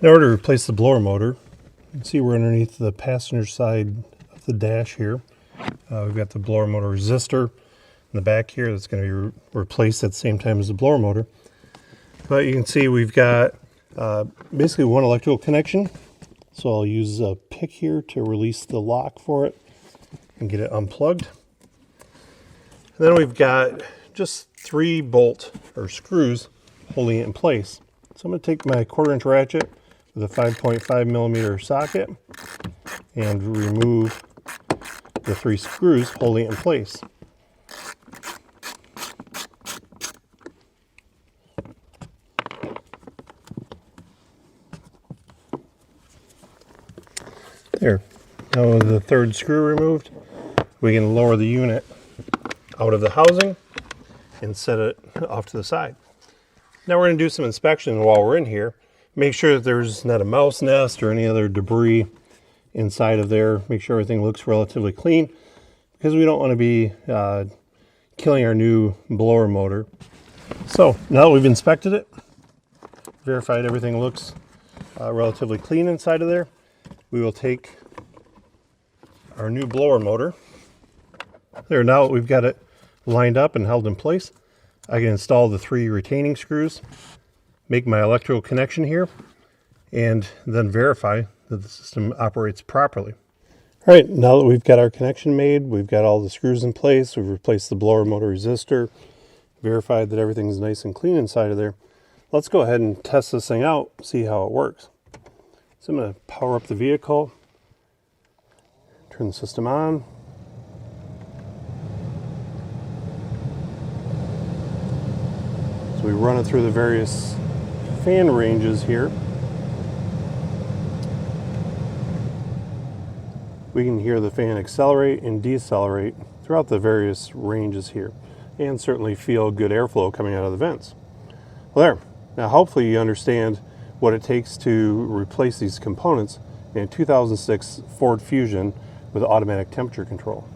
In order to replace the blower motor, you can see we're underneath the passenger side of the dash here. We've got the blower motor resistor in the back here that's going to be replaced at the same time as the blower motor. But you can see we've got basically one electrical connection. So I'll use a pick here to release the lock for it and get it unplugged. And then we've got just 3 bolt or screws holding it in place. So I'm going to take my 1/4-inch ratchet with a 5.5 millimeter socket and remove the 3 screws holding it in place. There. Now with the 3rd screw removed, we can lower the unit out of the housing and set it off to the side. Now we're going to do some inspection while we're in here. Make sure that there's not a mouse nest or any other debris inside of there. Make sure everything looks relatively clean because we don't want to be killing our new blower motor. So now that we've inspected it, verified everything looks relatively clean inside of there, we will take our new blower motor. There, now that we've got it lined up and held in place, I can install the 3 retaining screws, make my electrical connection here, and then verify that the system operates properly. All right, now that we've got our connection made, we've got all the screws in place, we've replaced the blower motor resistor, verified that everything's nice and clean inside of there. Let's go ahead and test this thing out, see how it works. So I'm going to power up the vehicle, turn the system on. So we run it through the various fan ranges here. We can hear the fan accelerate and decelerate throughout the various ranges here, and certainly feel good airflow coming out of the vents. Well, there. Now hopefully you understand what it takes to replace these components in a 2006 Ford Fusion with automatic temperature control.